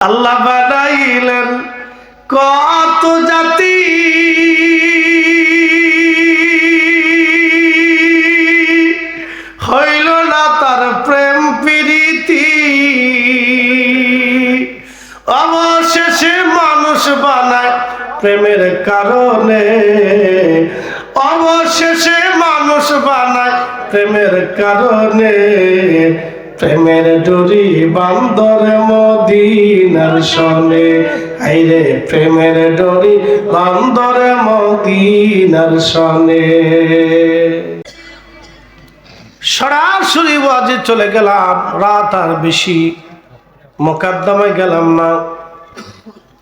আল্লাহ বানাইলেন কত জাতি, হইল না তার প্রেম প্রীতি, অবশেষে মানুষ বানায় প্রেমের কারণে, অবশেষে মানুষ বানায় প্রেমের কারণে। প্রেমের ডোরি বান্দরে মদিনার সনে, আইরে প্রেমের ডোরি বান্দরে মদিনার সনে। সরাসরি ওয়াজে চলে গেলাম, রাত আর বেশি মোকদ্দমায় গেলাম না।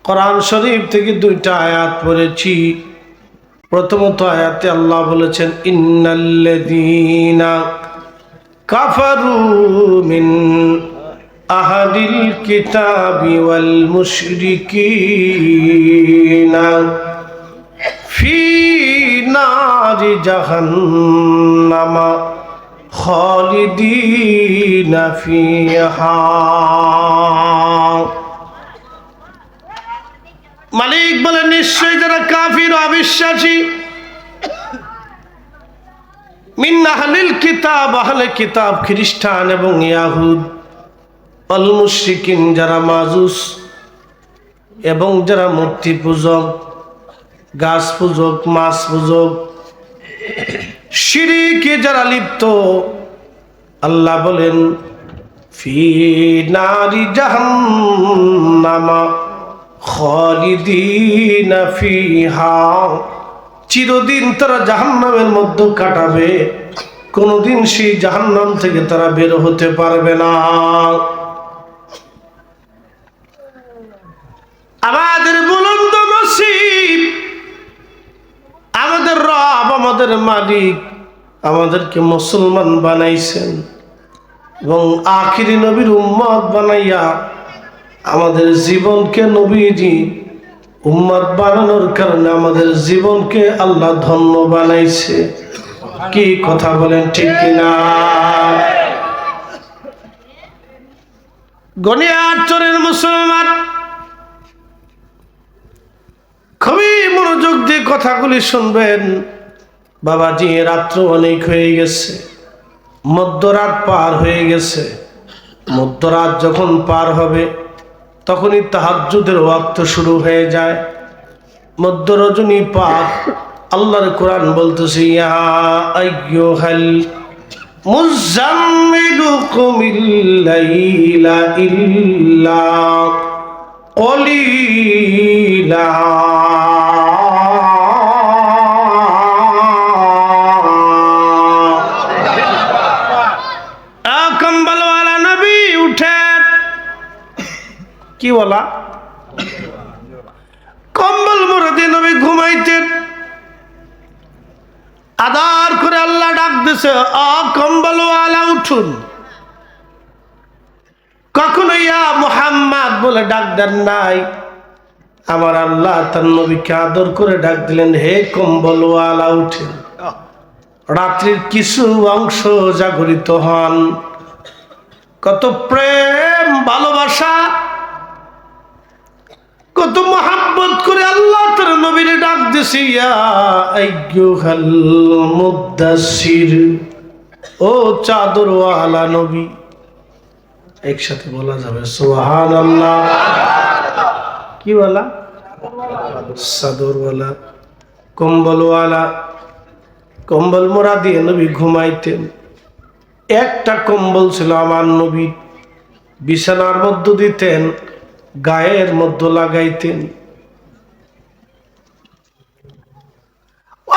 কোরআন শরীফ থেকে দুইটা আয়াত পড়েছি। প্রথমত আয়াতে আল্লাহ বলেছেন, ইন্নাল্লাযীনা কাফারু মিন আহলিল কিতাবি ওয়াল মুশরিকিনা ফি নারি জাহান্নামা খালিদিনা ফিহা। মালিক বলে, নিশ্চয়ই যারা কাফির অবিশ্বাসী, মিন আহলিল কিতাব, আহলে কিতাব খ্রিস্টান এবং ইয়াহুদ, আল মুশরিকিন যারা মাজুস এবং যারা মূর্তি পূজক, গাছ পূজক, মাছ পূজক, শিরকে যারা লিপ্ত, আল্লাহ বলেন ফি নারি জাহান্নামা খালিদিনা ফিহা, চিরদিন তারা জাহান্নামের মধ্যে কাটাবে, কোনদিন সেই জাহান্নাম থেকে তারা বের হতে পারবে না। আমাদের বুলন্দ নসিব, আমাদের রব, আমাদের মালিক আমাদেরকে মুসলমান বানাইছেন এবং আখিরি নবীর উম্মত বানাইয়া আমাদের জীবনকে নবীজি উম্মত বানানোর কারণে আমাদের জীবনকে আল্লাহ ধন্য বানাইছে। কি কথা বলেন, ঠিক কিনা? গনিয়াচরের মুসলমান, খুবই মনোযোগ দিয়ে কথাগুলি শুনবেন। বাবাজি, রাত্র অনেক হয়ে গেছে, মধ্যরাত পার হয়ে গেছে। মধ্যরাত যখন পার হবে তখনই তাহাজ্জুদের ওয়াক্ত শুরু হয়ে যায়। মধ্য রজনী পার, আল্লাহর কোরআন বলতেছে, ইয়া আইয়ুহাল মুযাম্মিলু কুমিল লাইলা ইল্লা কলিলা। কম্বলওয়ালা নবী উঠেন। কি বলা? কম্বল মুড়ে দিয়ে নবী ঘুমাইতেন। আদার করে আল্লাহ ডাক দিছে, কম্বলওয়ালা উঠুন। কখনো ইয়া মুহাম্মদ বলে ডাক দেন নাই। আমার আল্লাহ তার নবীকে আদর করে ডাক দিলেন, হে কম্বলওয়ালা উঠেন। রাত্রির কিছু অংশ জাগরিত হন। কত প্রেম ভালোবাসা, কত মহাব্বত করে আল্লাহ তার নবীরে ডাক দিছে, ইয়া আইয়ুহাল মুদ্দাসসির, ও চাদরওয়ালা নবী। একসাথে বলা যাবে সুবহানাল্লাহ। কি বলা? চাদরওয়ালা, কম্বলওয়ালা। কম্বল মোড়া দিয়ে নবী ঘুমাইতেন। একটা কম্বল ছিল আমার নবী, বিছানার মধ্যে দিতেন, গায়ের মধ্যে লাগাইতেন।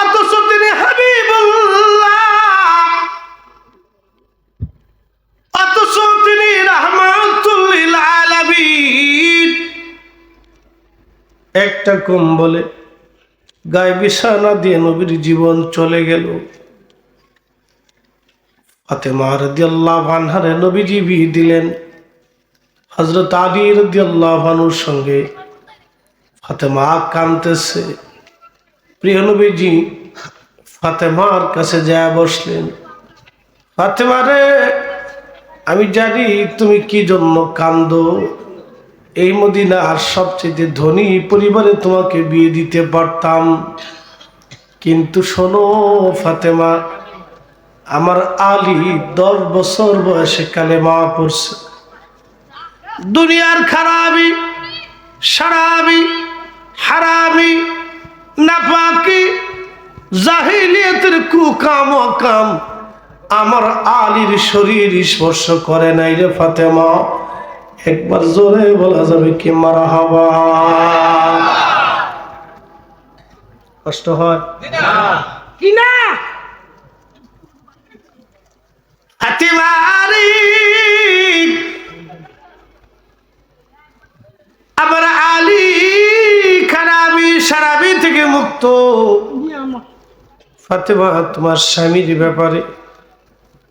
অথচ তিনি হাবিবুল্লাহ, অথচ তিনি রাহমাতুল লিল আলামিন। একটা কম্বলে গায়ে বিছানা দিয়ে নবীর জীবন চলে গেল। ফাতেমা রাদিয়াল্লাহু আনহারে নবীজি বিয়ে দিলেন হযরত আলী রাদিয়াল্লাহু আনহুর সঙ্গে। ফাতেমা কাঁদতেছে। প্রিয় নবীজি ফাতেমার কাছে যায় বসলেন। ফাতেমা রে, আমি জানি তুমি কি জন্য কান্দো। এই মদিনার সবচেয়ে ধনী পরিবারে তোমাকে বিয়ে দিতে পারতাম, কিন্তু শোনো ফাতেমা, আমার আলী 10 বছর বয়সে কালেমা পড়ছে। দুনিয়ার খারাপি, সারাবি, হারামি, নাপাকি, জাহিলিয়াতের কুকাম অকাম আমার আলীর শরীর স্পর্শ করে নাই রে ফাতেমা। একবার জোরে বলা যাবে কি মারহাবা? কষ্ট হয় কি না? ফাতেমারি আমার আলী খারাপি সারাবি থেকে মুক্ত। ফাতেমা, তোমার স্বামীর ব্যাপারে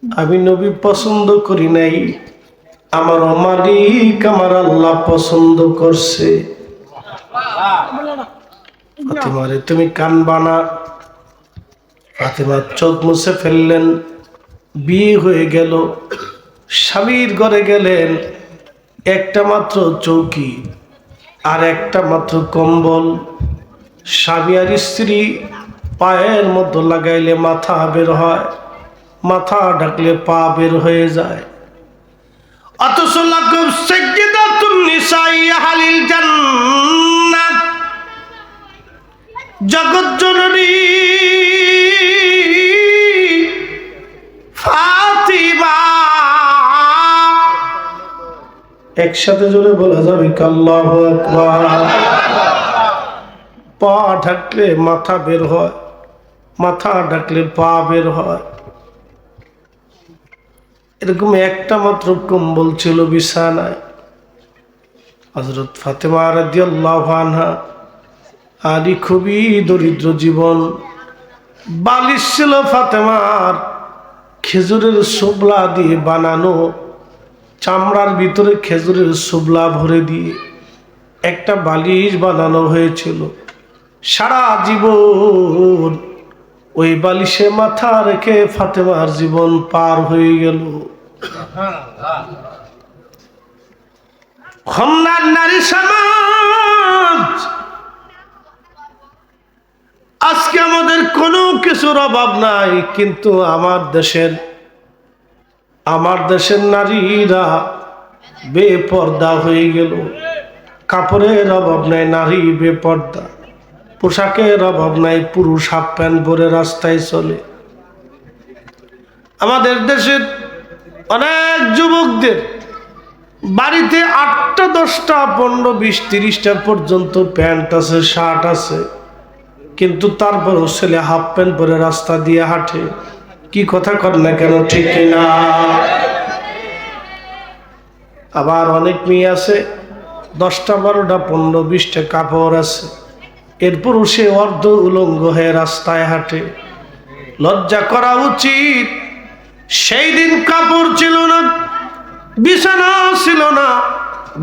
আমি নবী পছন্দ করি নাই, আমার মালিক আমার আল্লাহ পছন্দ করছে। ফাতেমারে তুমি কানবা না। ফাতেমা চোখ মুছে ফেললেন। বিয়ে হয়ে গেল, স্বামীর ঘরে গেলেন, একটা মাত্র চৌকি আর একটা মাত্র কম্বল। স্বামী আর স্ত্রী পায়ের মতো লাগাইলে মাথা বের হয়, মাথা ঢাকলে পা বের হয়ে যায়। অথচ লাকুম সাইয়্যিদাতুন নিসাই আহলিল জান্নাত, জগৎ জননী ফাতিমা। একসাথে জোরে বলা যাবে আল্লাহু আকবার। পা ঢাকলে মাথা বের হয়, মাথা ঢাকলে পা বের হয়। এরকম একটা মাত্র কম্বল ছিল বিছানায়। হযরত ফাতেমা রাদিয়াল্লাহু আনহা, আলী খুবই দরিদ্র জীবন। বালিশ ছিল ফাতেমার খেজুরের সুবলা দিয়ে বানানো, চামড়ার ভিতরে খেজুরের সুবলা ভরে দিয়ে একটা বালিশ বানানো হয়েছিল। সারা জীবন ওই বালিশে মাথা রেখে ফাতেমার জীবন পার হয়ে গেল। খন্নার নারী সমাজ, আজকে আমাদের কোনো কিছুর অভাব নাই, কিন্তু আমার দেশের নারীরা বেপর্দা হয়ে গেল। কাপড়ের অভাব নাই, নারী বেপর্দা। পোশাকের অভাব নাই, পুরুষ হাফ প্যান্ট পরে রাস্তায় চলে। আমাদের দেশের অনেক যুবকদের বাড়িতে 8টা 10টা 15 20 30টা পর্যন্ত প্যান্ট আছে, শার্ট আছে, কিন্তু তারপরও ছেলে হাফ প্যান্ট পরে রাস্তা দিয়ে হাঁটে। কি কথা কর না কেন, ঠিক না? আবার অনেক মেয়ে আছে 10টা 12টা 15 20টা কাপড় আছে, এরপরও সে অর্ধ উলঙ্গ হয়ে রাস্তায় হাঁটে। লজ্জা করা উচিত। সেই দিন কাপড় ছিল না, বিছানা ছিল না,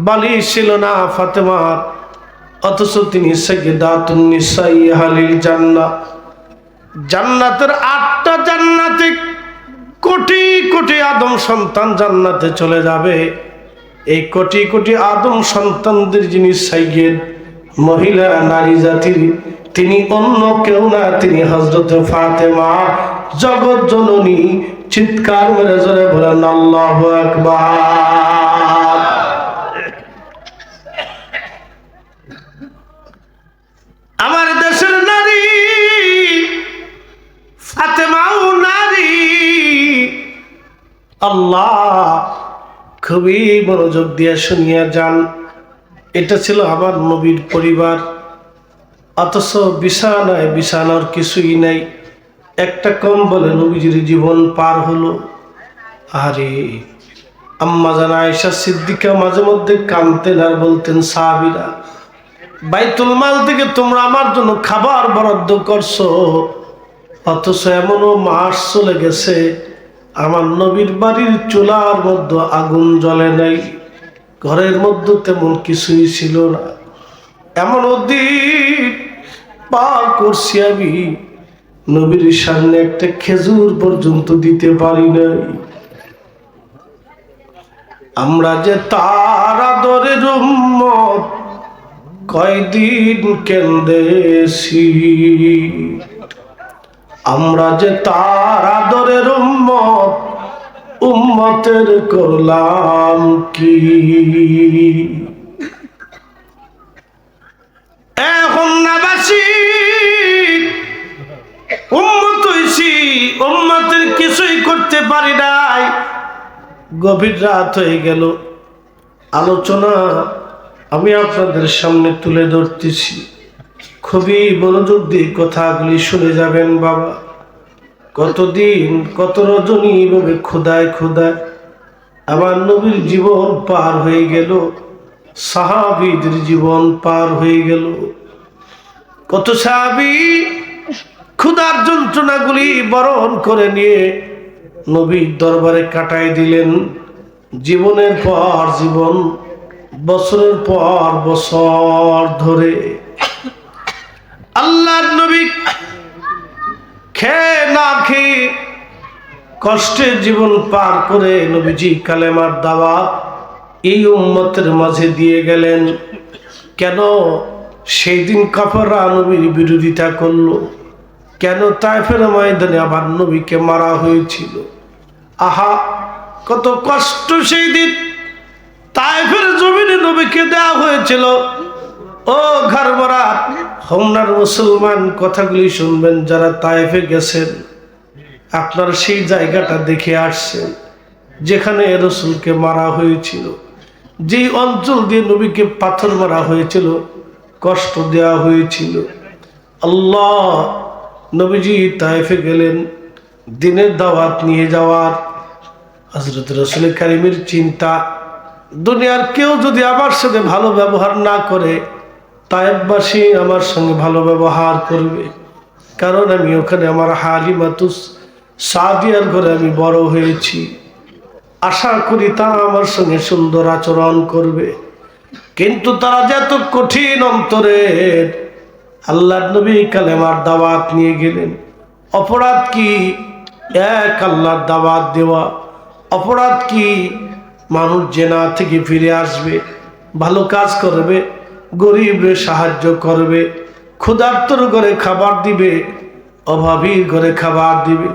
বালিশ ছিল না ফাতেমার, অথচ তিনি সাইয়্যিদাতুন নিসাই আহলিল জান্নাহ। জান্নাতের 8টা জান্নাতে কোটি কোটি আদম সন্তান জান্নাতে চলে যাবে। এই কোটি কোটি আদম সন্তানদের যিনি সাইয়্যিদ, মহিলা নারী জাতির, তিনি অন্য কেউ না, তিনি হযরত ফাতেমা, জগৎ জননী। চিৎকার মেরে জোরে বলেন আল্লাহু আকবার। আমার দেশের নারী ফাতেমাও নারী। আল্লাহ, খুবই মনোযোগ দিয়ে শুনিয়া যান। এটা ছিল আমার নবীর পরিবার, অথচ বিছানার কিছুই নাই, একটা কম্বলে নবীজির জীবন পার হলো। আরে আম্মা জান আয়েশা সিদ্দিকা মাঝে মধ্যে কাঁদতেন আর বলতেন, সাহাবীরা, বাইতুল মাল থেকে তোমরা আমার জন্য খাবার বরাদ্দ করছো, অথচ এমনও মাস চলে গেছে আমার নবীর বাড়ির চুলার মধ্যে আগুন জ্বলে নাই, ঘরের মধ্যে তেমন কিছুই ছিল না। এমন দিন পার করছি আমি, নবীর সামনে একটা খেজুর পর্যন্ত দিতে পারি নাই। আমরা যে তার আদরের উম্মত, কয়দিন কেন্দেছি। আমরা যে তার আদরের উম্মত, উম্মতের করলাম কি। এখন নাবাসী উম্মত হইছি, উম্মতের কিছুই করতে পারি নাই। গভীর রাত হয়ে গেল, আলোচনা আমি আপনাদের সামনে তুলে ধরতেছি। খুবই মনোযোগ দিয়ে কথাগুলি শুনে যাবেন বাবা। কতদিন কত রজনী এইভাবে খোদায় খোদায় আমার নবীর জীবন পার হয়ে গেল, সাহাবীদের জীবন পার হয়ে গেল। কত সাহাবী ক্ষুধার যন্ত্রণাগুলি বরণ করে নিয়ে নবীর দরবারে কাটাই দিলেন। জীবনের পর জীবন, বছরের পর বছর ধরে আল্লাহর নবী খেয়ে না খেয়ে কষ্টের জীবন পার করে নবীজি কালেমার দাওয়াত এই উম্মতের মাঝে দিয়ে গেলেন। কেন সেই দিন কাফেররা নবীর বিরোধিতা করলো? কেন তায়েফের ময়দানে আবার নবীকে মারা হয়েছিল? আহা, কত কষ্ট সেই দিন তায়েফের জমিনে নবীকে দেওয়া হয়েছিল। ও ঘরভরা হোমনার মুসলমান, কথাগুলি শুনবেন যারা তায়েফে গেছেন। আপনার সেই জায়গাটা দেখে আসছেন যেখানে রাসূলকে মারা হয়েছিল, যে অঞ্চল দিয়ে নবীকে পাথর মারা হয়েছিল, কষ্ট দেওয়া হয়েছিল। আল্লাহ, নবীজি তায়েফে গেলেন দিনের দাওয়াত নিয়ে যাওয়ার। হযরত রাসূল কারীমের চিন্তা, দুনিয়ার কেউ যদি আমার সাথে ভালো ব্যবহার না করে, তায়েফবাসী আমার সঙ্গে ভালো ব্যবহার করবে। কারণ আমি ওখানে আমার হালিমাতুস সাদিয়ার ঘরে আমি বড় হয়েছি। আশা করি তারা আমার সঙ্গে সুন্দর আচরণ করবে। কিন্তু তারা যে এত কঠিন অন্তরের, আল্লাহর নবী কালেমার দাওয়াত নিয়ে গেলেন। অপরাধ কি? এক আল্লাহর দাওয়াত দেওয়া। অপরাধ কি? মানুষ জেনা থেকে ফিরে আসবে, ভালো কাজ করবে, গরিবের সাহায্য করবে, ক্ষুধার্তর ঘরে খাবার দিবে, অভাবীর ঘরে খাবার দিবে,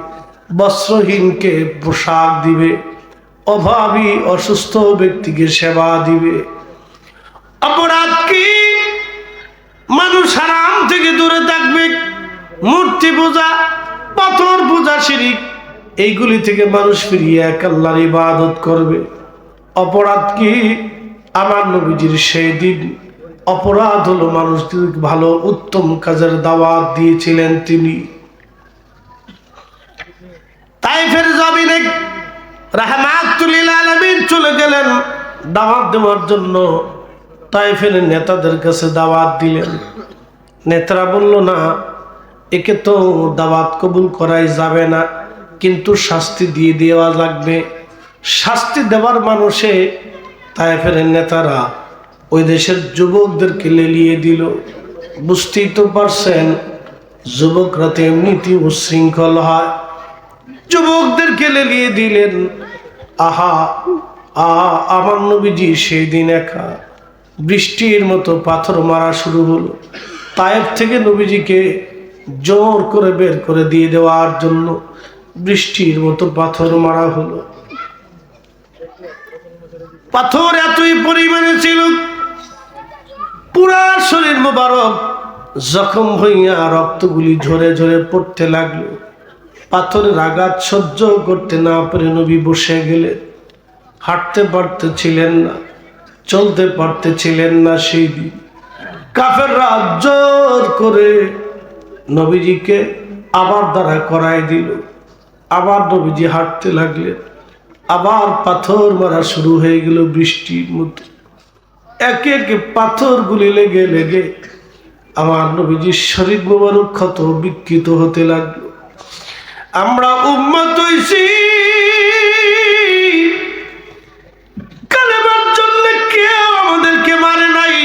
বস্ত্রহীনকে পোশাক দিবে, অভাবী অসুস্থ ব্যক্তিকে সেবা দিবে। অপরাধ কি? মানুষ হারাম থেকে দূরে থাকবে, মূর্তি পূজা, পাথর পূজা, শিরিক, এইগুলি থেকে মানুষ ফিরিয়ে এক আল্লাহর ইবাদত করবে। অপরাধ কি? আমার নবীজির সেই দিন অপরাধ হলো মানুষদের ভালো উত্তম কাজের দাওয়াত দিয়েছিলেন তিনি। তায়েফের জমিনে রাহমাতুল লিল আলামিন চলে গেলেন দাওয়াত দেওয়ার জন্য। তায়েফের নেতাদের কাছে দাওয়াত দিলেন। নেতারা বলল, না, একে তো দাওয়াত কবুল করাই যাবে না, কিন্তু শাস্তি দিয়ে দেওয়া লাগবে। শাস্তি দেওয়ার মানুষে তায়েফের নেতারা ওই দেশের যুবকদেরকে লেলিয়ে দিল। বুঝতেই তো পারছেন, যুবকরা তো এমনিতেই উচ্ছৃঙ্খল হয়। যুবকদেরকে লেলিয়ে দিলেন। আহা, আমার নবীজি সেই দিন একা বৃষ্টির মতো পাথর মারা শুরু হলো। তায়েফ থেকে নবীজিকে জোর করে বের করে দিয়ে দেওয়ার জন্য বৃষ্টির মতো পাথর মারা হলো। পাথর এতই পরিমাণে ছিল, পুরা শরীর মোবারক জখম হইয়া রক্তগুলি ঝরে ঝরে পড়তে লাগলো। পাথরের আঘাত সহ্য করতে না পেরে নবী বসে গেলেন। হাঁটতে পারতেছিলেন না, চলতে পারতেছিলেন না। সেই দিন কাফেররা জোর করে নবীজিকে আবার দাঁড়া করাই দিল। আবার নবীজি হাঁটতে লাগলেন। আবার পাথর মারা শুরু হয়ে গেল বৃষ্টির মতো। একে একে পাথরগুলি লেগে লেগে আমার নবীজির শরীর মোবারক ক্ষত বিকৃত হতে লাগলো। আমরা উম্মত হইছি কালেমার জন্য, কেউ আমাদেরকে মারে নাই।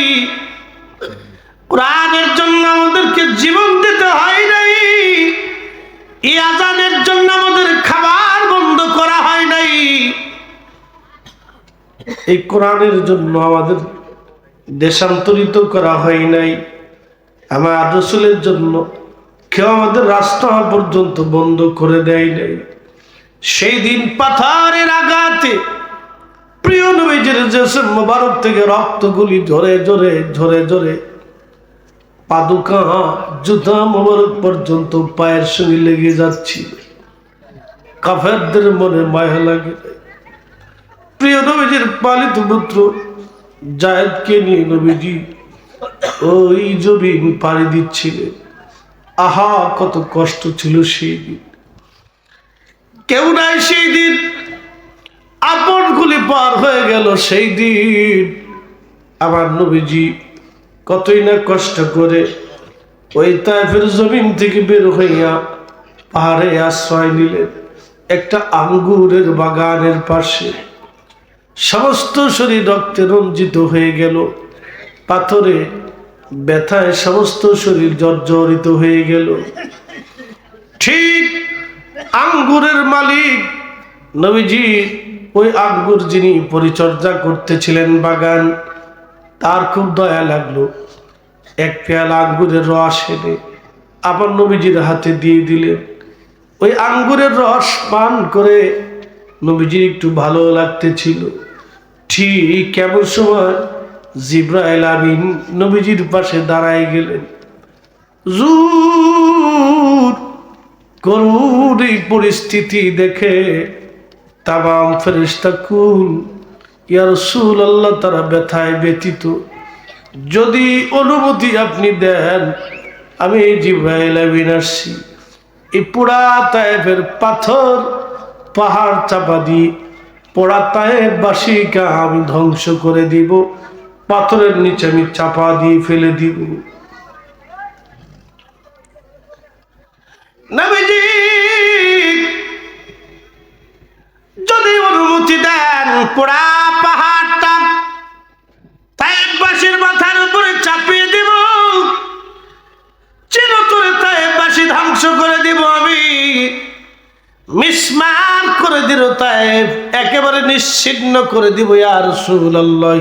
কোরআনের জন্য আমাদেরকে জীবন দিতে হয় নাই। এই আযানের জন্য আমাদের খাবার বন্ধ করা হয় নাই। এই কোরআনের জন্য আমাদের দেশান্তরিত করা হয় নাই, আমার রাসূলের জন্য কেউ আমাদের রাস্তা পর্যন্ত বন্ধ করে দেয় নাই। সেই দিন পাথরের আঘাতে প্রিয় নবীজির জিসম মোবারক থেকে রক্তগুলি ঝরে ঝরে ঝরে ঝরে পাদুকা জুতা মোবারক পর্যন্ত পায়ের সঙ্গে লেগে যাচ্ছিল। কাফেরদের মনে মায়া লাগে। প্রিয় নবীজির পালিত পুত্র জায়েদকে নিয়ে নবীজি ওই জমিন পাড়ি দিচ্ছিলেন। আহা, কত কষ্ট ছিল সেই দিন। কেউ নাই সেই দিন, আপন গুলি পার হয়ে গেল সেই দিন। আমার নবীজি কতই না কষ্ট করে ওই তায়েফের জমিন থেকে বের হইয়া পাহাড়ে আশ্রয় নিলেন একটা আঙ্গুরের বাগানের পাশে। সমস্ত শরীর রক্তে রঞ্জিত হয়ে গেল, পাথরে ব্যথায় সমস্ত শরীর জর্জরিত হয়ে গেল। ঠিক আঙ্গুরের মালিক নবীজি, ওই আঙ্গুর যিনি পরিচর্যা করতেছিলেন বাগান, তার খুব দয়া লাগলো। এক পেয়ালা আঙ্গুরের রস এনে আমার নবীজির হাতে দিয়ে দিলেন। ওই আঙ্গুরের রস পান করে নবীজির একটু ভালো লাগতেছিল। ঠিক কেমন সময় জিবরাইল আমিন নবীজির পাশে দাঁড়ায় গেলেন। জুর করুণ এই পরিস্থিতি দেখে তামাম ফেরেশতা কুল, ইয়া রাসূলুল্লাহ, তারা ব্যথায় ব্যথিত। যদি অনুমতি আপনি দেন, আমি জিবরাইল আমিন আসছি, এই পোড়া তায়েফের পাথর পাহাড় চাপা দিয়ে পোড়া তায়েফবাসীকে আমি ধ্বংস করে দিব, পাথরের নিচে আমি চাপা দিয়ে ফেলে দিব। নবীজি যদি অনুমতি দেন, পোড়া পাহাড়টা তায়েফবাসীর মাথার উপরে চাপিয়ে দিব, চিরতরে তায়েফবাসী ধ্বংস করে দিব, আমি মিসমার করে দিব তায়েফ, একেবারে নিশ্চিহ্ন করে দিব ইয়া রাসূলুল্লাহ।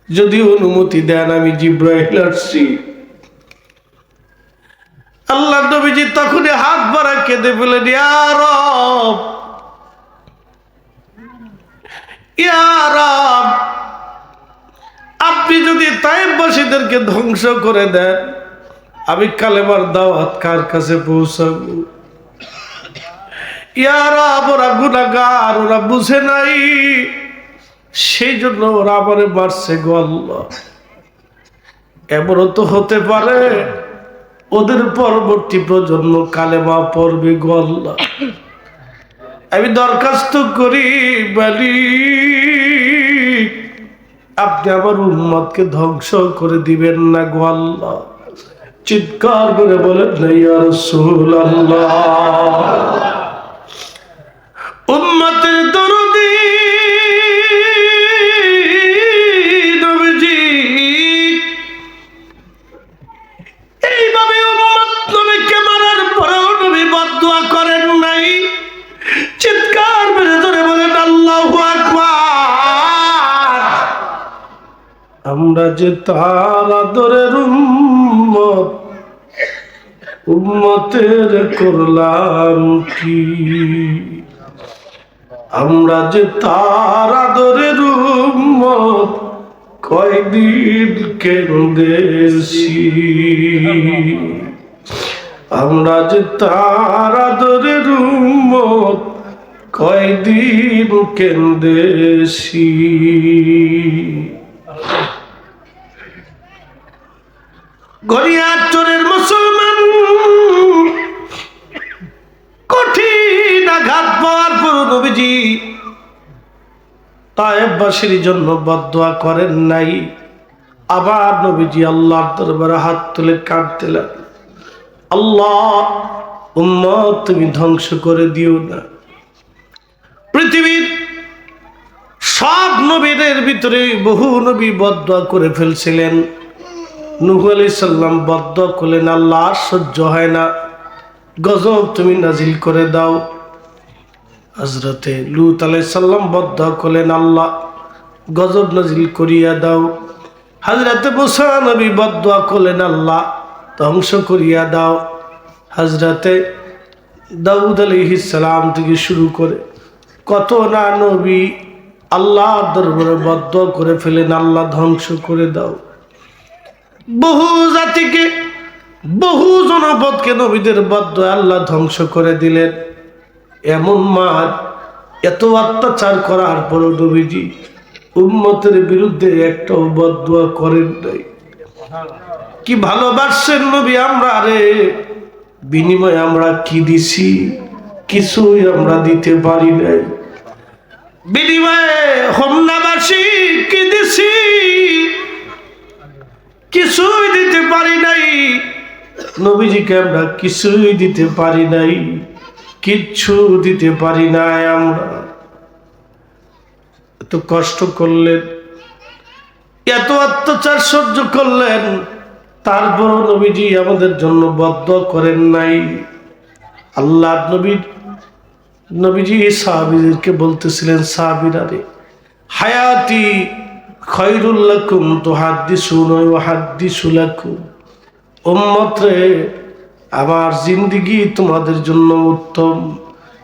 যদি অনুমতি দেন, আমি জিবরাইল আসছি। আল্লাহ নবীজি তখনই হাত বাড়া কেঁদে ফেলেন, ইয়া রব, ইয়া রব, আপনি যদি তায়েফবাসীদেরকে ধ্বংস করে দেন, আমি কালেমার দাওয়াত কার কাছে পৌঁছাবো? ইয়া রব, ওরা গুনাহগার, ওরা বুঝে নাই, সেই জন্য ওরা আমারে মারছে গো আল্লাহ। এমনও তো হতে পারে ওদের পরবর্তী প্রজন্ম কালেমা পড়বে গো আল্লাহ। আমি দরখাস্ত করি, বলি আপনি আমার উম্মতকে ধ্বংস করে দিবেন না গো আল্লাহ। চিৎকার করে বলেন না ইয়া রাসূলুল্লাহ। উম্মতের দরদি নবীজি এইভাবে উম্মত নবীকে মারার পরেও নবী বদদুয়া করেন নাই। চিৎকার করে ধরে বলেন আল্লাহু আকবার। আমরা যে তার আদরের উম্মত, উম্মতের করলাম কি? আমরা যে তার আদরের উম্মত, কয়দিন কেঁদেছি। আমরা যে তার আদরের উম্মত, কয়দিন কেঁদেছি। গড়িয়ার চোরের মুসলমান কঠিন আঘাত পাওয়ার পর নবীজি তায়েফবাসীর জন্য বদদুয়া করেন নাই। আবার নবীজি আল্লাহর দরবারে হাত তুলে কাঁদতে লাগলেন, আল্লাহ, উম্মত তুমি ধ্বংস করে দিও না। পৃথিবীর সব নবীদের ভিতরে বহু নবী বদদুয়া করে ফেলছিলেন। নূহ আলাইহিস সালাম বদদুয়া করলেন, আল্লাহ সহ্য হয় না, গজব তুমি নাজিল করে দাও। হযরতে লূত আলাইহিস সালাম বদদুয়া করলেন, আল্লাহ গজব নাজিল করিয়া দাও। হযরতে মুসা নবী বদদুয়া করলেন, আল্লাহ ধ্বংস করিয়া দাও। হযরতে দাউদ আলাইহিস সালাম থেকে শুরু করে কত না নবী আল্লাহর দরবারে বদদুয়া করে ফেলেন, আল্লাহ ধ্বংস করে দাও। বহু জাতিকে, বহু জনপদকে নবীদের বদদুয়া আল্লাহ ধ্বংস করে দিলেন। এমন মার এত অত্যাচার করার পর নবীজি উম্মতের বিরুদ্ধে একটাও বদদুয়া করেন নাই। কি ভালোবাসেন নবী আমরা রে, বিনিময়ে আমরা কি দিছি? কিছুই আমরা দিতে পারি নাই। বিনিময়ে হোমনাবাসী কি দিছি? কিছুই দিতে পারি নাই। নবীজিকে আমরা কিছুই দিতে পারি নাই, কিচ্ছু দিতে পারি নাই। আমরা এত কষ্ট করলেন, এত অত্যাচার সহ্য করলেন, তারপর নবীজি আমাদের জন্য বদদুয়া করেন নাই। আল্লাহ নবীজি সাহাবীদেরকে বলতেছিলেন, সাহাবীরা রে, হায়াতি খায়রুল লাকুম তুহাদ্দিসুনা ওয়া হাদ্দিসু লাকুম। উম্মত রে, আমার জিন্দেগি তোমাদের জন্য উত্তম।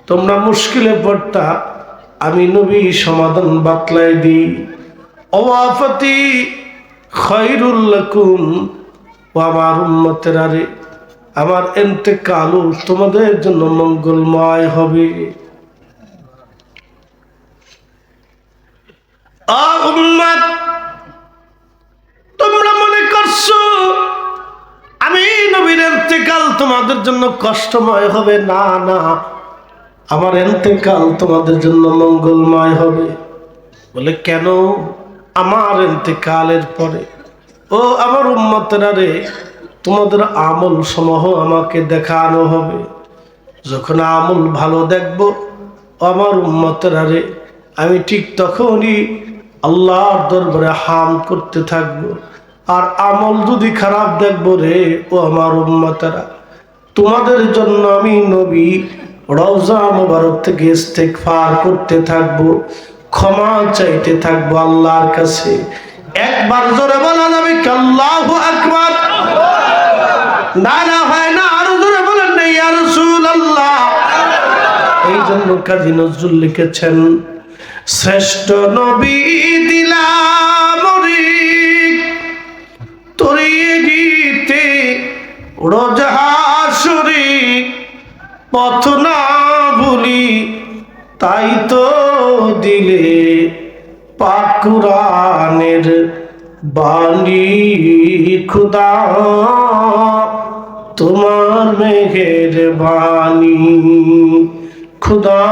তোমরা মুশকিলে পড়তা, আমি নবী সমাধান বাতলাই দিই। ওয়াফাতি খায়রুল লাকুম, ও আমার উম্মতেরা রে, আমার ইন্তেকালও তোমাদের জন্য মঙ্গলময় হবে। উম্মত, তোমরা মনে করছো আমি নবীর ইন্তেকাল তোমাদের জন্য কষ্টময় হবে? না না, আমার ইন্তেকাল তোমাদের জন্য মঙ্গলময় হবে। বলে কেন? আমার ইন্তেকালের পরে ও আমার উম্মতেরা রে, তোমাদের আমল সমূহ আমাকে দেখানো হবে। যখন আমল ভালো দেখব আমার উম্মতেরা রে, আমি ঠিক তখনই আল্লাহর দরবারে হাম করতে থাকবো। আর আমল যদি খারাপ দেখবো রে ও আমার উম্মতেরা, তোমাদের জন্য আমি নবী রওজা মুবারক থেকে ইস্তেগফার করতে থাকবো, ক্ষমা চাইতে থাকবো আল্লাহর কাছে। একবার জোরে বলা যাবে আল্লাহু আকবার? না না হয় না, আরো জোরে বলেন না ইয়া রাসূলুল্লাহ। এই জন্য কাজী নজরুল লিখেছেন, শ্রেষ্ঠ নবী দিলাম তরিয়ে দিতে রোজা হাসরে, পথ না ভুলি তাই তো দিলে পাক কুরআনের বাণী। খুদা তোমার মেহেরবানি, খুদা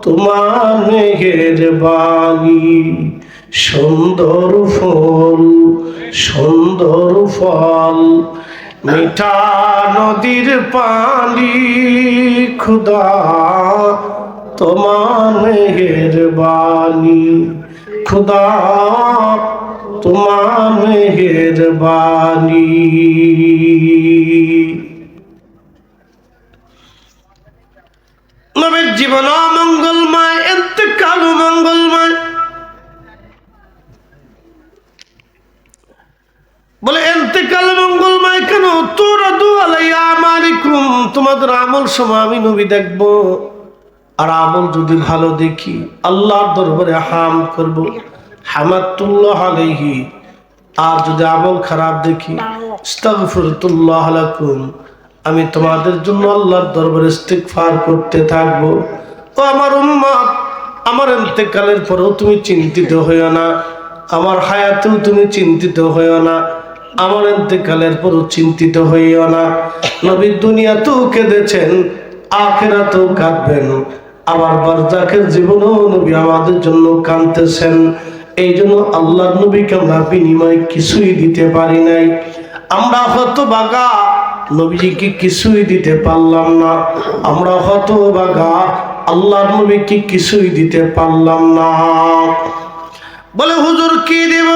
তোমার মেহেরবানি। সুন্দর ফুল সুন্দর ফল, মিঠা নদীর পানি, খুদা তোমার মেহেরবানি, খুদা তোমার মেহেরবানি। নবীর জীবন মঙ্গলময়, ইন্তেকাল মঙ্গলময়। বলে ইন্তেকাল মঙ্গলময় কেন? তুরাদু আলাইয়া আমালিকুম, তোমাদের আমল সময় আমি নবী দেখবো। আর আমল যদি ভালো দেখি আল্লাহর দরবারে হাম করব, হামাতুল্লাহ আলাইহি। আর যদি আমল খারাপ দেখি আস্তাগফিরুল্লাহ লাকুম, আমি তোমাদের জন্য আল্লাহর দরবারে ইস্তিগফার করতে থাকবো। ও আমার উম্মত, আমার ইন্তেকালের পরেও তুমি চিন্তিত হইও না, আমার হায়াতেও তুমি চিন্তিত হইও না, আমার ইন্তেকালের পরেও চিন্তিত হইও না। নবী দুনিয়াতেও কেঁদেছেন, আখিরাতেও কাঁদবেন, আবার বারজাখের জীবনেও নবী আমাদের জন্য কাঁদতেছেন। এই জন্য আল্লাহর নবীকে আমরা বিনিময়ে কিছুই দিতে পারি নাই। আমরা হতভাগা, নবীজিকে কিছুই দিতে পারলাম না। আমরা হতভাগা, আল্লাহর নবীকে কিছুই দিতে পারলাম না। বলে হুজুর কি দেব?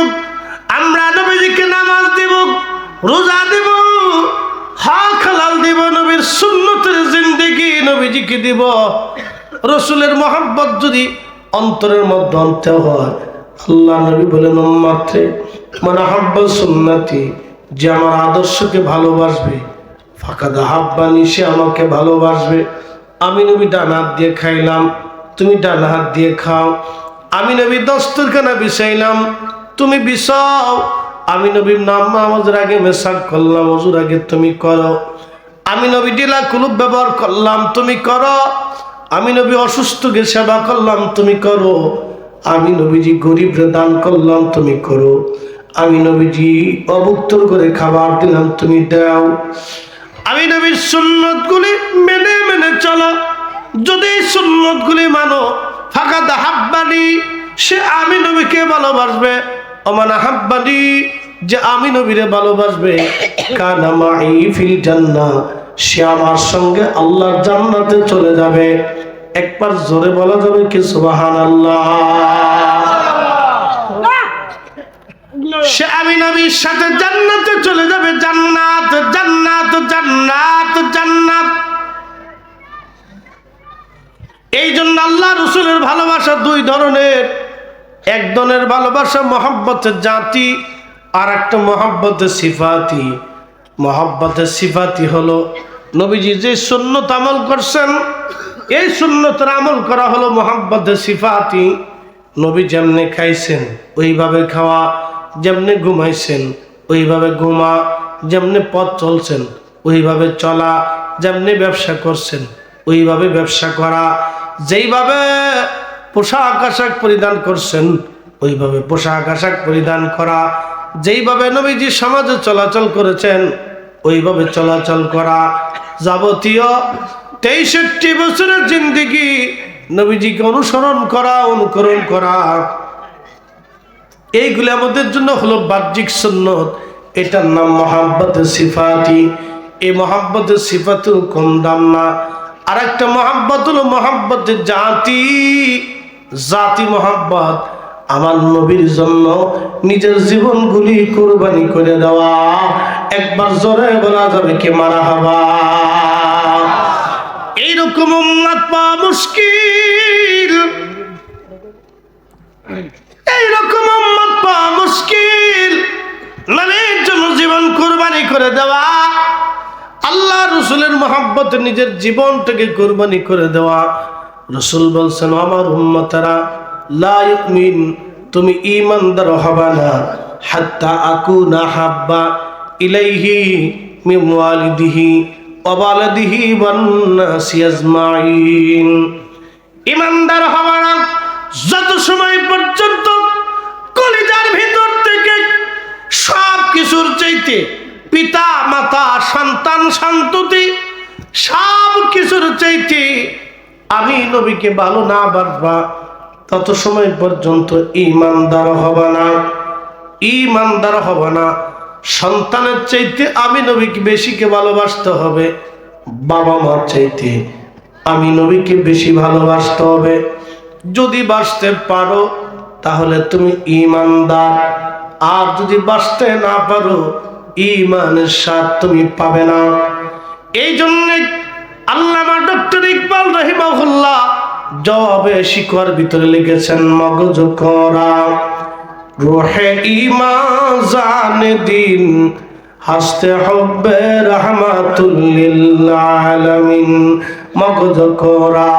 আমরা নবীজিকে নামাজ দেব, রোজা দেব, হক হালাল দেব, নবীর সুন্নতের জিন্দেগি নবীজিকে দেব। রসুলের মহব্বত যদি অন্তরের মধ্যে আনতে হয়, আল্লাহ নবী বলেন উম্মতে মান আহাব্বা সুন্নতি, যে আমার আদর্শকে ভালোবাসবে, ফাকাদ আহাব্বানি, সে আমাকে ভালোবাসবে। আমি নবী ডান হাত দিয়ে খাইলাম, তুমি ডান হাত দিয়ে খাও। আমি নবী দস্তরখানা বিছাইলাম, তুমি বিছাও। আমি নবীর নাম নামাজের আগে মেসাক করলাম, ওযুর আগে তুমি করো। আমি নবী ডিলা কুলুব ব্যবহার করলাম, তুমি করো। আমি নবী অসুস্থকে সেবা করলাম, তুমি করো। আমি নবীজি গরিবরে দান করলাম, তুমি করো। আমি নবীজি অভুক্তর করে খাবার দিলাম, তুমি দাও। আমি নবীর সুন্নতগুলি মেনে মেনে চলো। যদি সুন্নতগুলি মানো, ফাকাদ আহাব্বানি, সে আমি নবীকে ভালোবাসবে। ওমান আহাব্বানি, যে আমি নবীরে ভালোবাসবে, কানা মাই ফিল জান্নাহ, সে আমার সঙ্গে আল্লাহর জান্নাতে চলে যাবে। একবার জোরে বলা যাবে কি সুবহানাল্লাহ? সে আমি নবীর সাথে জান্নাতে চলে যাবে। জান্নাত জান্নাত জান্নাত জান্নাত। এই জন্য আল্লাহ রসুলের ভালোবাসা দুই ধরনের। এক ধরনের ভালোবাসা মহব্বতের জাতি, আর একটা মহব্বতের সিফাতি। মহব্বতের সিফাতি হলো নবীজি যে সুন্নত আমল করছেন, এই সুন্নতের আমল করা হলো মহব্বতের সিফাতি। নবী যেমনে খাইছেন ওইভাবে খাওয়া, যেমনে ঘুমাইছেন ওইভাবে ঘুমা, যেমনে পথ চলছেন ওইভাবে চলা, যেমনে ব্যবসা করছেন ওইভাবে ব্যবসা করা, যেইভাবে পোশাক আশাক পরিধান করছেন ওইভাবে পোশাক আশাক পরিধান করা, যেইভাবে নবীজি সমাজে চলাচল করেছেন ওইভাবে চলাচল করা। যাবতীয় ৬৩ বছরের জিন্দেগি নবীজিকে অনুসরণ করা, অনুকরণ করা, এইগুলি আমাদের জন্য হলো বাহ্যিক সুন্নত। এটার নাম মহাব্বতের সিফাতি। এই মহাব্বতের সিফাতেও কম দাম না। আর একটা মহাব্বত হলো মহাব্বতের জাতি। জাতি মহাব্বত, আমার নবীর জন্য নিজের জীবনগুলি কুরবানি করে দেওয়া। একবার জোরে বলা যাবে কি মারহাবা? এইরকম উম্মত পাওয়া মুশকিল, এইরকম উম্মত পাওয়া মুশকিল। নবীর জন্য জীবন কুরবানি করে দেওয়া, আল্লাহ রসুলের মহব্বতে নিজের জীবনটাকে কুরবানি করে দেওয়া। রসুল বলছেন আমার উম্মতেরা লা ইউমিন, তুমি ঈমানদার হবা না হাত্তা আকুনা হাব্বা ইলাইহি মিন ওয়ালিদিহি ওয়া ওয়ালাদিহি ওয়ান নাসি আজমাইন। ঈমানদার হবা না যত সময় পর্যন্ত কলিজার ভিতর থেকে সব কিছুর চাইতে পিতা মাতা সন্তান সন্ততি সব কিছুর চাইতে আমি নবীকে ভালো না বাসবা, তত সময় পর্যন্ত ঈমানদার হবে না। ঈমানদার হবে না। সন্তানের চাইতে আমি নবীকে বেশিকে ভালোবাসতে হবে, বাবা মার চাইতে আমি নবীকে বেশি ভালোবাসতে হবে। যদি বাসতে পারো তাহলে তুমি ঈমানদার, আর যদি বাসতে না পারো ঈমানের স্বাদ তুমি পাবে না। এই জন্য আল্লামা ডক্টর ইকবাল রাহিমাহুল্লাহ জবাবে শিকোয়ার ভিতরে লিখেছেন মগজ করা রোহে ঈমান জানে দিন হাসতে হবে রহমাতুল লিল আলামিন। মগজ করা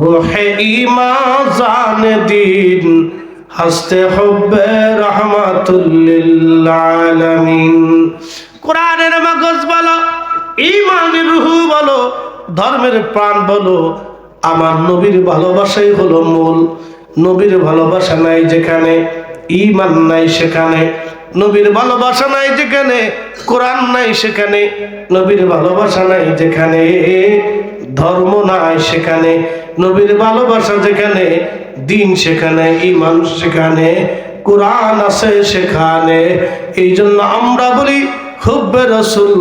রোহে ঈমান জানে দিন হাসতে হবে রহমাতুল লিল আলামিন। কোরআনের মগজ বলো, ঈমানের রূহ বলো, ধর্মের প্রাণ বলো, আমার নবীর ভালোবাসাই হলো মূল। নবীর ভালোবাসা নাই যেখানে ঈমান নাই সেখানে, নবীর ভালোবাসা নাই যেখানে কোরআন নাই সেখানে, নবীর ভালোবাসা নাই যেখানে ধর্ম নাই সেখানে, নবীর ভালোবাসা যেখানে দিন সেখানে ঈমান সেখানে কোরআন আছে সেখানে। এই জন্য আমরা বলি হুব্বে রাসূল,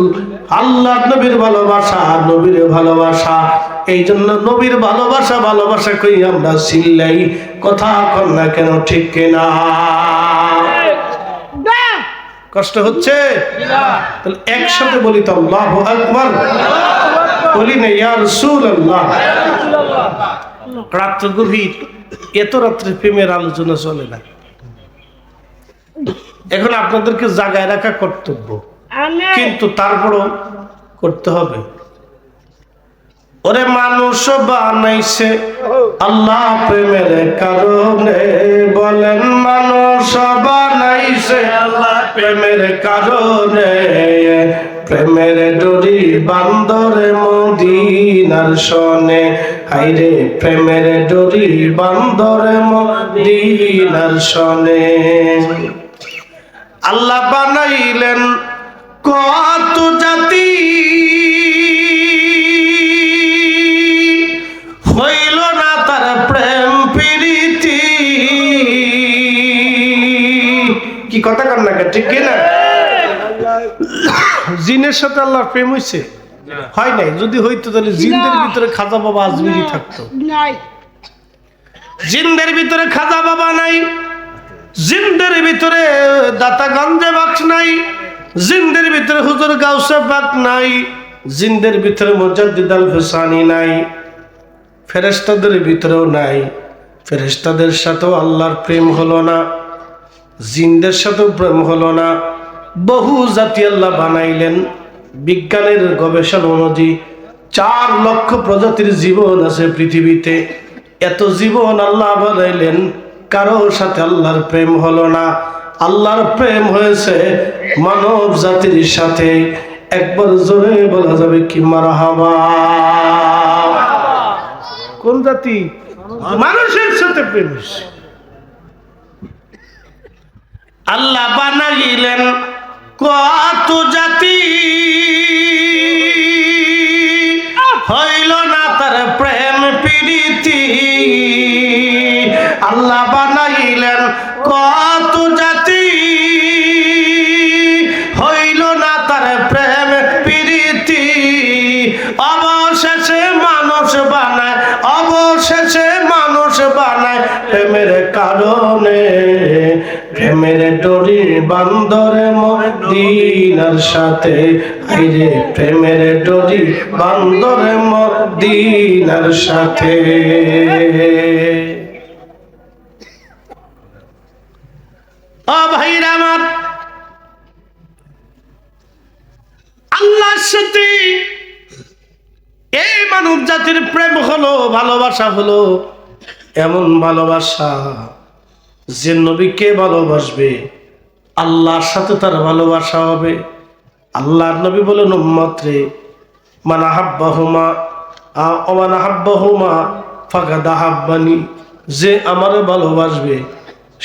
আল্লাহ নবীর ভালোবাসা, নবীর ভালোবাসা। এই জন্য নবীর ভালোবাসা ভালোবাসা কই আমরা চিল্লাই, কথা কর না কেন ঠিক কিনা? কষ্ট হচ্ছে? তাহলে একসাথে বলি তো আল্লাহু আকবার, বলি না ইয়া রাসূলুল্লাহ। রাত্র গভীর, এত রাত্রে প্রেমের আলোচনা চলে না। এখন আপনাদেরকে জাগায় রাখা কর্তব্য, কিন্তু তারপরও করতে হবে। ওরে মানুষ বানাইছে আল্লাহ প্রেমের কারণে, বলেন মানুষ বানাইছে আল্লাহ প্রেমের কারণে। প্রেমের ডোরি বান্দরে মদিনার শনে, হাইরে প্রেমের ডোরি বান্দরে মদিনার শনে। আল্লাহ বানাইলেন কত জাতি, হইল না তার প্রেম প্রীতি। কি কথা কন না, ঠিক কিনা? জিনের সাথে আল্লাহর প্রেম হইছে? হয় নাই। যদি হইতো তাহলে জিনদের ভিতরে খাজা বাবা আজমিরি থাকতো। জিনদের ভিতরে খাজা বাবা নাই, জিনদের ভিতরে দাতা গঞ্জে বাক্স নাই, জিনদের ভিতরে হুজুর গাউসে পাক নাই, জিনদের ভিতরে মুজাদ্দিদ আল হুসানি নাই, ফেরেশতাদের ভিতরেও নাই। ফেরেশতাদের সাথেও আল্লাহর প্রেম হলো না, জিনদের সাথেও প্রেম হলো না। বহু জাতি আল্লাহ বানাইলেন। বিজ্ঞানের গবেষণা অনুযায়ী 4 লক্ষ প্রজাতির জীবন আছে পৃথিবীতে। এত জীবন আল্লাহ বানাইলেন, কারোর সাথে আল্লাহর প্রেম হলো না। আল্লাহর প্রেম হয়েছে মানব জাতির সাথে। একবার জোরে বলা যাবে কি মারহাবা? কোন জাতি? মানুষের সাথে প্রেম হয়েছে। আল্লাহ বানাইলেন কত জাতি, হইল না তার প্রেম প্রীতি। আল্লাহ বানাইলেন কত জাতি, হইল না তার প্রেম প্রীতি। অবশেষে মানুষ বানায়, অবশেষে মানুষ বানায় প্রেমের কারণে। প্রেমের ডোরি বান্দরে মদিনার সাথে, আইরে প্রেমের ডোরি বান্দরে মদিনার সাথে। ও ভাইরা আমার, আল্লাহর সাথে এই মানব জাতির প্রেম হলো, ভালোবাসা হলো। এমন ভালোবাসা যে নবীকে ভালোবাসবে আল্লাহর সাথে তার ভালোবাসা হবে। আল্লাহর নবী বলেন, উম্মত রে, মান আহাব্বাহুমা ওমান আহাব্বাহুমা ফাকাদ আহাব্বানি। যে আমারে ভালোবাসবে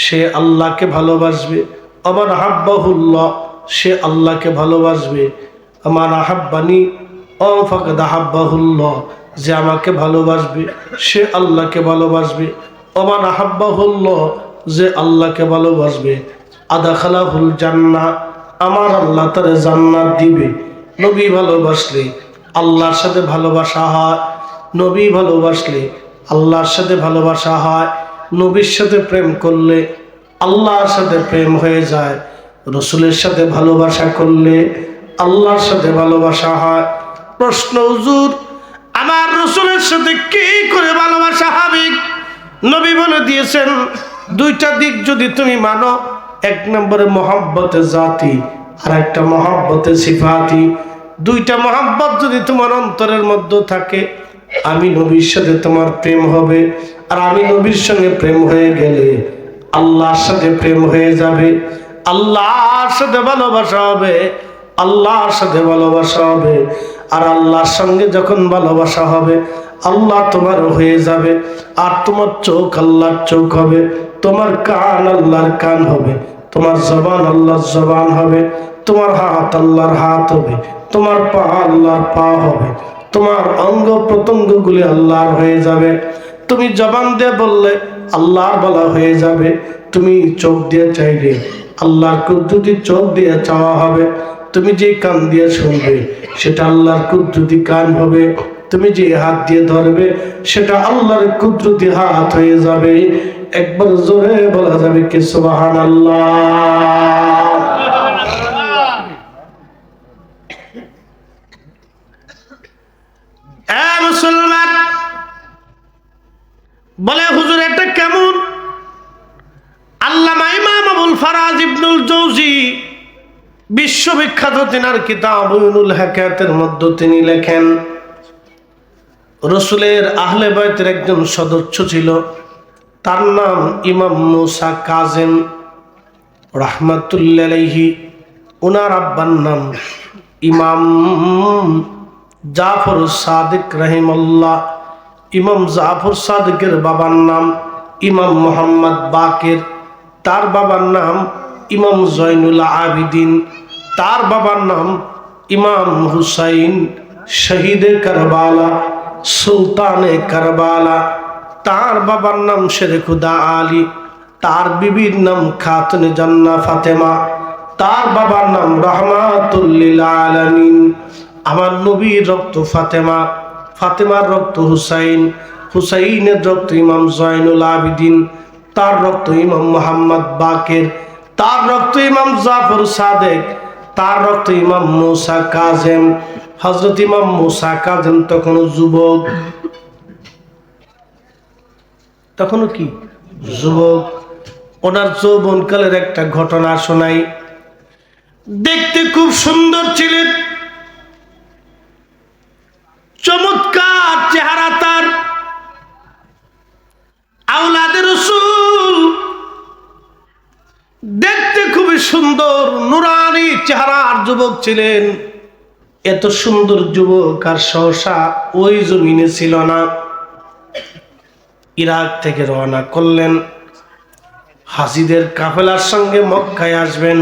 সে আল্লাহকে ভালোবাসবে। ওমান আহাব্বাহুল্লাহ, সে আল্লাহকে ভালোবাসবে। ওমান আহাব্বানি ও ফাকাদ আহাব্বাহুল্লাহ, যে আমাকে ভালোবাসবে সে আল্লাহকে ভালোবাসবে। ওমান আহাব্বাহুল্লাহ, যে আল্লাহকে ভালোবাসবে আদাখালাহুল জান্নাহ, আমার আল্লাহ তারে জান্নাত দিবে। নবী ভালোবাসলে আল্লাহর সাথে ভালোবাসা হয়, নবী ভালোবাসলে আল্লাহর সাথে ভালোবাসা হয়। নবীর সাথে প্রেম করলে আল্লাহর সাথে প্রেম হয়ে যায়। রসুলের সাথে ভালোবাসা করলে আল্লাহর সাথে ভালোবাসা হয়। প্রশ্ন, হুজুর আমার রসুলের সাথে কি করে ভালোবাসা হবে? নবী বলে দিয়েছেন, 2টা দিক যদি তুমি মানো, 1 নম্বরে মহব্বতে জাতি, আর একটা মহব্বতে সিফাতি। 2টা মহব্বত যদি তোমার অন্তরের মধ্যে থাকে, আমি নবীর সাথে তোমার প্রেম হবে। আর আমি নবীর সঙ্গে প্রেম হয়ে গেলে আল্লাহর সাথে প্রেম হয়ে যাবে, আল্লাহর সাথে ভালোবাসা হবে, আল্লাহর সাথে ভালোবাসা হবে। আর আল্লাহর সঙ্গে যখন ভালোবাসা হবে, আল্লাহ তোমার হয়ে যাবে। আর তোমার চোখ আল্লাহর চোখ হবে, তোমার কান আল্লাহর কান হবে, তোমার জবান আল্লাহর জবান হবে, তোমার হাত আল্লাহর হাত হবে, তোমার পা আল্লাহর পা হবে, তোমার অঙ্গ প্রত্যঙ্গগুলি আল্লাহর হয়ে যাবে। তুমি জবান দিয়ে বললে আল্লাহর বলা হয়ে যাবে। তুমি চোখ দিয়ে চাইলে আল্লাহর কুদরতি চোখ দিয়ে চাওয়া হবে। তুমি যে কান দিয়ে শুনবে সেটা আল্লাহর কুদরতি কান হবে। তুমি যে হাত দিয়ে ধরবে সেটা আল্লাহর কুদরতি হাত হয়ে যাবে। একবার জোরে বলা যাবে কি সুবহানাল্লাহ। মুসলমান, বিশ্ববিখ্যাত তিনার কিতাব উইনুল হাকায়াতের মধ্যে তিনি লেখেন, রসুলের আহলে বাইতের একজন সদস্য ছিল, তার নাম ইমাম মুসা কাজেম রাহমাতুল্লাহি আলাইহি। ওনার আব্বার নাম ইমাম জাফর সাদিক রাহিমাল্লাহ। ইমাম জাফর সাদিকের বাবার নাম ইমাম মোহাম্মদ বাকের, তার বাবার নাম ইমাম জয়নুল আবিদিন, তার বাবার নাম ইমাম হুসাইন শহীদে কারবালা সুলতানে কারবালা, তার বাবার নাম শেরে খুদা আলী, তার বিবির নাম খাতুনে জান্নাহ ফাতেমা, তার বাবার নাম রহমাতুল লিল আলামিন। আমার নবীর রক্ত ফাতেমা, ফাতেমার রক্ত হুসাইন, হুসাইনের রক্ত ইমাম জয়নুল আবিদিন, তার রক্ত ইমাম মোহাম্মদ বাকের, তার রক্ত ইমাম জাফর সাদেক, তার রক্ত ইমাম মুসা কাজেম। হযরত ইমাম মুসা কাজেম তখনও যুবক, তখনও কি যুবক। ওনার যৌবনকালের একটা ঘটনা শোনাই। দেখতে খুব সুন্দর ছিলেন, চমৎকার চেহারা তার, আওলাদে রাসূল, দেখতে খুবই সুন্দর নুরানি চেহারার যুবক ছিলেন। এত সুন্দর যুবক আর সহসা ওই জমিনে ছিল না। ইরাক থেকে রওনা করলেন, হাজিদের কাফেলার সঙ্গে মক্কায় আসবেন।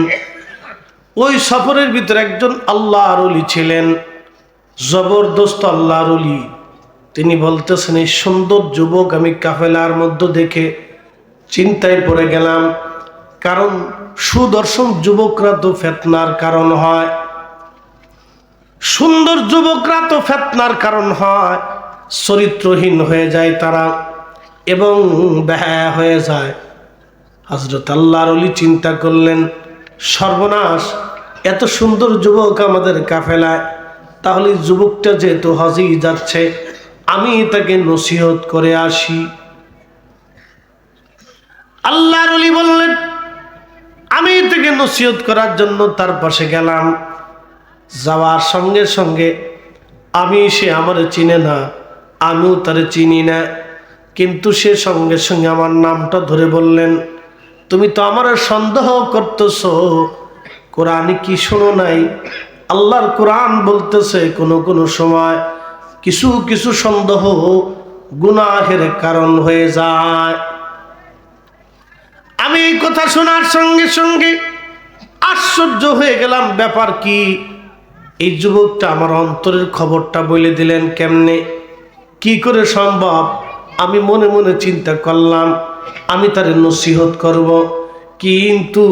ওই সফরের ভিতরে একজন আল্লাহর ওলি ছিলেন, জবরদস্ত আল্লাহর ওলি। তিনি বলতেছেন, এই সুন্দর যুবক আমি কাফেলার মধ্যে দেখে চিন্তায় পড়ে গেলাম, কারণ সুদর্শন যুবকরা তো ফিতনার কারণ হয়, সুন্দর যুবকরা তো ফিতনার কারণ হয়, চরিত্রহীন হয়ে যায় তারা এবং বেহায়া হয়ে যায়। হযরত আল্লাহর ওলি চিন্তা করলেন, সর্বনাশ, এত সুন্দর যুবক আমাদের কাফেলায়, তাহলে যুবকটা যেহেতু হজে যাচ্ছে, আমি তাকে নসিহত করে আসি। আল্লাহর ওলি বললেন, আমি তাকে নসিহত করার জন্য তার পাশে গেলাম। যাওয়ার সঙ্গে সঙ্গে সে আমার চিনে না, আমিও তারে চিনি না, কিন্তু সে সঙ্গে সঙ্গে আমার নামটা ধরে বললেন, তুমি তো আমার সন্দেহ করতেছো, কোরআনে কি শোনো নাই? আল্লাহর কোরআন বলতেছে কোনো সময় কিছু কিছু সন্দেহ গুনাহের কারণ হয়ে যায়। আমি এই কথা শোনার সঙ্গে সঙ্গে আশ্চর্য হয়ে গেলাম, ব্যাপার কি? এই যুবকটা আমার অন্তরের খবরটা বলে দিলেন কেমনে, কি করে সম্ভব? আমি মনে মনে চিন্তা করলাম আমি তারে নসিহত করব, কিন্তু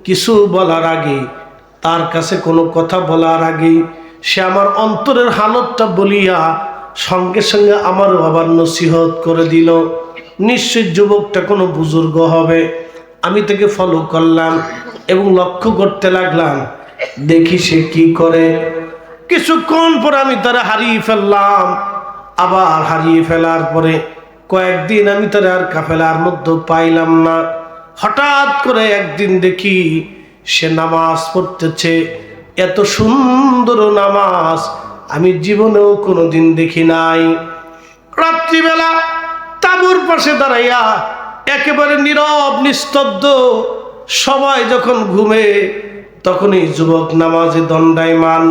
কিছু বলার আগে, তার কাছে কোনো কথা বলার আগে সে আমার অন্তরের হালতটা বলিয়া সঙ্গে সঙ্গে আমারও আবার নসিহত করে দিল। নিশ্চয় যুবকটা কোনো বুজুর্গ হবে। আমি তাকে ফলো করলাম এবং লক্ষ্য করতে লাগলাম, দেখি সে কি করে। কিছুক্ষণ পরে আমি তারা হারিয়ে ফেললাম। আবার হারিয়ে ফেলার পরে কয়েকদিন আমি তারা আর কাফেলার মধ্যে পাইলাম না। হঠাৎ করে একদিন দেখি সে নামাজ পড়তেছে, এত সুন্দর নামাজ আমি জীবনেও কোনোদিন দেখি নাই। রাত্রিবেলা তাঁবুর পাশে দাঁড়াইয়া একেবারে নীরব নিস্তব্ধ, সবাই যখন ঘুমে তখন এই যুবক নামাজে দণ্ডায়মান।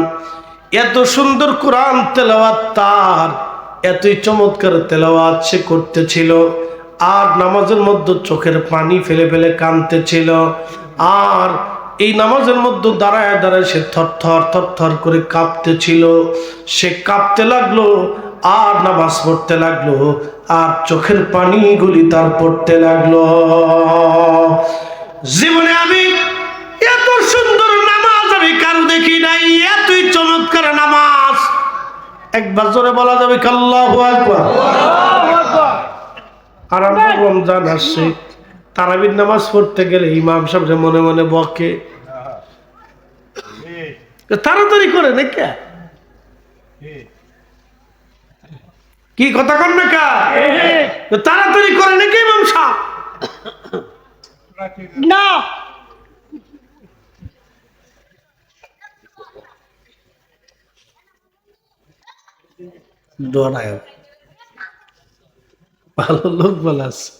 এত সুন্দর কোরআন তেলাওয়াত তার, এতই চমৎকার তেলাওয়াত সে করতেছিল, আর নামাজের মধ্যে চোখের পানি ফেলে ফেলে কাঁদতেছিল। আর এই নামাজের মধ্যে দাঁড়ায় দাঁড়ায় সে থরথর করে কাঁপতেছিল। সে কাঁপতে লাগলো আর নামাজ পড়তে লাগলো, আর চোখের পানিগুলি তার পড়তে লাগলো। জীবনে আমি এত সুন্দর নামাজ আমি কারো দেখি নাই, এতই চমৎকার নামাজ। একবার জোরে বলা যাবে আল্লাহু আকবার। আর আমরা রমজান আসছে, তারাবির নামাজ পড়তে গেলে ইমাম সাহেব মনে মনে বকে, তাড়াতাড়ি করে নাকি, কি কথা কন না কা, তাড়াতাড়ি করে নাকি ইমাম সাহেব? না, ডরায়, ভালো লোক বলা আছে,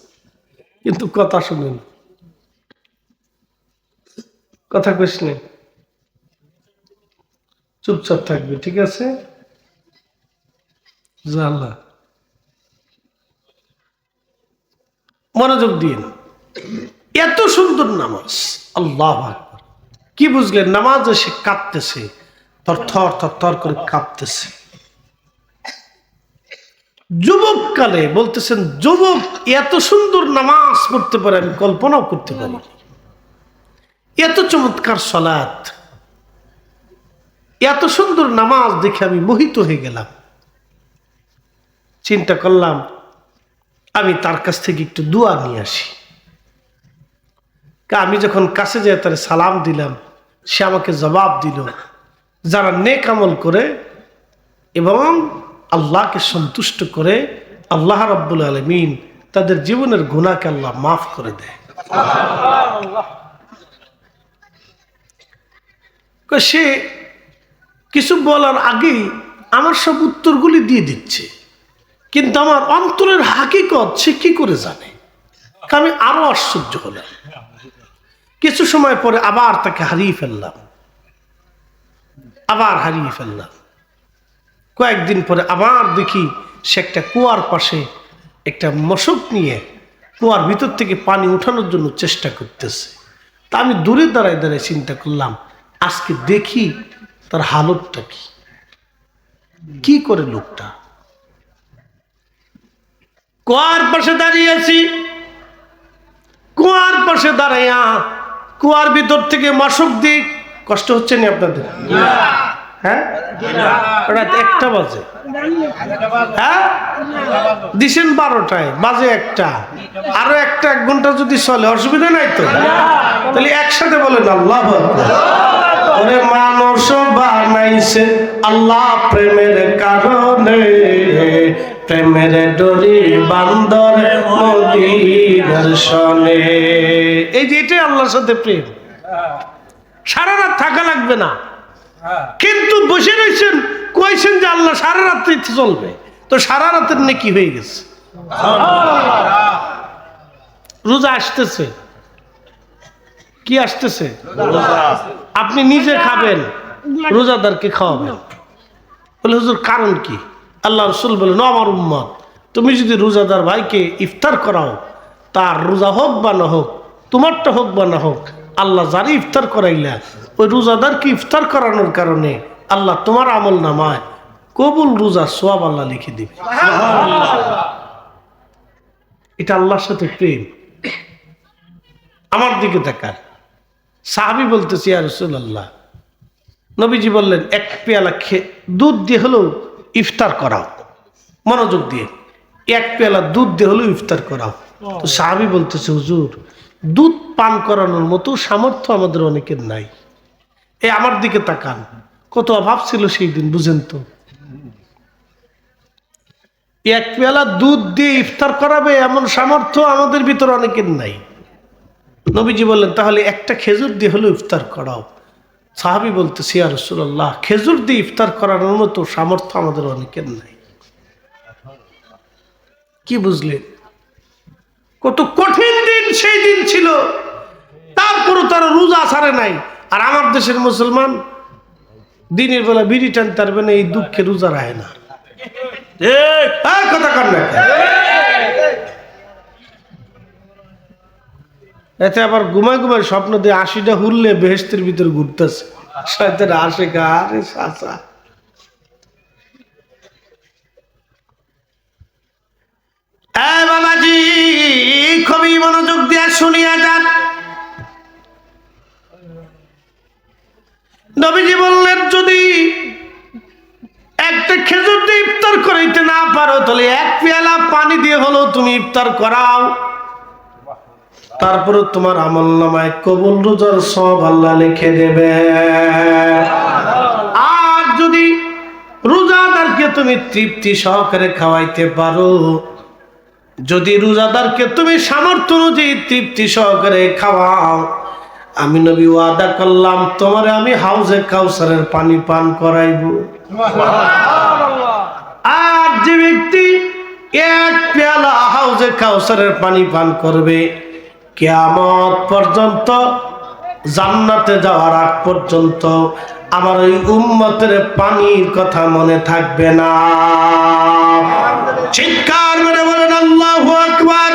কিন্তু কথা শুনেন, কথা কইস নে, চুপচাপ থাকবে, ঠিক আছে? জানলা মনোযোগ দিন। এত সুন্দর নামাজ, আল্লাহু আকবার। কি বুঝলেন? নামাজে সে কাঁপতেছে, থরথর থরথর করে কাঁপতেছে। যুবক কালে বলতেছেন, যুবক এত সুন্দর নামাজ পড়তে পারে আমি কল্পনাও করতে পারি, এত চমৎকার সালাত, এত সুন্দর নামাজ দেখে আমি মোহিত হয়ে গেলাম। চিন্তা করলাম আমি তার কাছ থেকে একটু দোয়া নিয়ে আসি। আমি যখন কাছে যাই তার সালাম দিলাম, সে আমাকে জবাব দিল, যারা নেক আমল করে এবং আল্লাহকে সন্তুষ্ট করে, আল্লাহ রাব্বুল আলামিন তাদের জীবনের গুনাহকে আল্লাহ মাফ করে দেয়। সে কিছু বলার আগেই আমার সব উত্তরগুলি দিয়ে দিচ্ছে, কিন্তু আমার অন্তরের হাকিকত সে কি করে জানে? আমি আরো আশ্চর্য হলাম। কিছু সময় পরে আবার তাকে হারিয়ে ফেললাম, আবার হারিয়ে ফেললাম। কয়েকদিন পরে আবার দেখি সে একটা কুয়ার পাশে একটা মশক নিয়ে কুয়ার ভিতর থেকে পানি উঠানোর জন্য চেষ্টা করতেছে। তা আমি দূরে দাঁড়ায় দাঁড়ায় চিন্তা করলাম, আজকে দেখি তার হালতটা কি, কি করে লোকটা। কুয়ার পাশে দাঁড়িয়ে আছি, কুয়ার পাশে দাঁড়াইয়া কুয়ার ভিতর থেকে মশক দিক। কষ্ট হচ্ছে না আপনাদের? হ্যাঁ, রাত 1টা বাজে। হ্যাঁ, দিছেন 12টায়, বাজে 1টা, আরো 1 ঘন্টা যদি চলে অসুবিধা নাই তো? তাহলে একসাথে বলেন আল্লাহু আকবার। ওরে মানুষ বানাইছে আল্লাহ প্রেমের কারণে, প্রেমের ডোরি বান্দর মদিনার শনে। এই যে এটাই আল্লাহর সাথে প্রেম। সারা রাত থাকা লাগবে না, কিন্তু বসে রয়েছেন, কইছেন যে আল্লাহ সারা রাত্রি চলবে, তো সারা রাতের নেকি হয়ে গেছে। রোজা আসতেছে, কি আসতেছে? আপনি নিজে খাবেন, রোজাদারকে খাওয়াবেন। বলে হুজুর কারণ কি? আল্লাহ রাসূল বলেন, আমার উম্মত, তুমি যদি রোজাদার ভাইকে ইফতার করাও, তার রোজা হোক বা না হোক, তোমারটা হোক বা না হোক, আল্লাহ যারা ইফতার করাইলা, ওই রোজাদারকে ইফতার করানোর কারণে আল্লাহ তোমার আমল নামায় কবুল রোজার সওয়াব আল্লাহ লিখে দিবে। এটা আল্লাহর সাথে প্রেম। আমার দিকে তাকান, সাহাবী বলতেছি, ইয়া রাসূলুল্লাহ, নবীজি বললেন 1 পেয়ালা দুধ দিয়ে হলেও ইফতার করাও। মনোযোগ দিয়ে, 1 পেয়ালা দুধ দিয়ে হলেও ইফতার করাও। তো সাহাবী বলতেছে, হুজুর দুধ পান করানোর মতো সামর্থ্য আমাদের অনেকের নাই। এই আমার দিকে তাকান, কত অভাব ছিল সেই দিন, বুঝেন তো? 1 পেয়ালা দুধ দিয়ে ইফতার করাবে এমন সামর্থ্য আমাদের ভিতর অনেকের নাই। নবীজি বললেন, তাহলে একটা খেজুর দিয়ে হলেও ইফতার করাও। সাহাবী বলতেছে, ইয়া রাসূলুল্লাহ, খেজুর দিয়ে ইফতার করানোর মতো সামর্থ্য আমাদের অনেকের নাই। কি বুঝলেন? কত কঠিন দিন সেই দিন ছিল, তারপরও তারা রোজা ছাড়ে নাই। আর আমার দেশের মুসলমান দিনের বেলা বিড়ি টানতে পারবে না, এই দুঃখে রোজা রাখে না। কথা কর না, এতে আবার ঘুমায় ঘুমায় স্বপ্ন দিয়ে 80টা হুরলে বেহেশতের ভিতরে ঘুরতেছে, শয়তান আসে গা। আরে চাচা, বাবাজি খুবই মনোযোগ দিয়ে শুনিয়া যান। নবীজি বললেন, যদি একটা খেজুর দিয়ে ইফতার করাইতে না পারো, তাহলে 1 পেয়ালা পানি দিয়ে হলেও তুমি ইফতার করাও, তারপরে তোমার আমল নামায় কবুল রোজার সওয়াব আল্লাহ লিখে দেবে। আর যদি রোজাদারকে তুমি তৃপ্তি সহকারে খাওয়াইতে পারো, যদি রোজাদারকে তুমি সামর্থ্য অনুযায়ী তৃপ্তি সহকারে খাওয়াও, আমি নবী ওয়াদা করলাম তোমারে আমি হাউজে কাউসারের পানি পান করাইব। আর যে ব্যক্তি এক পেয়ালা হাউজে কাউসারের পানি পান করবে, কিয়ামত পর্যন্ত, জান্নাতে যাওয়ার আগ পর্যন্ত আমার ওই উম্মতের পানির কথা মনে থাকবে না। চিৎকার মেরে বলেন আল্লাহু আকবার।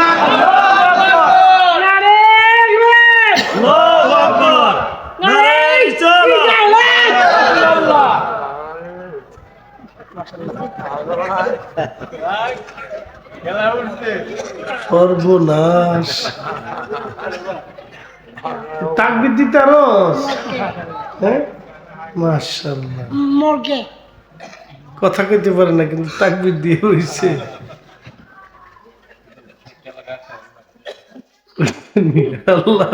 সর্বনাশ, তাকবীর দিতে আরো, হ্যাঁ মাশাআল্লাহ, কথা কইতে পারে না কিন্তু তাকবীর দিয়ে হইছে। আল্লাহ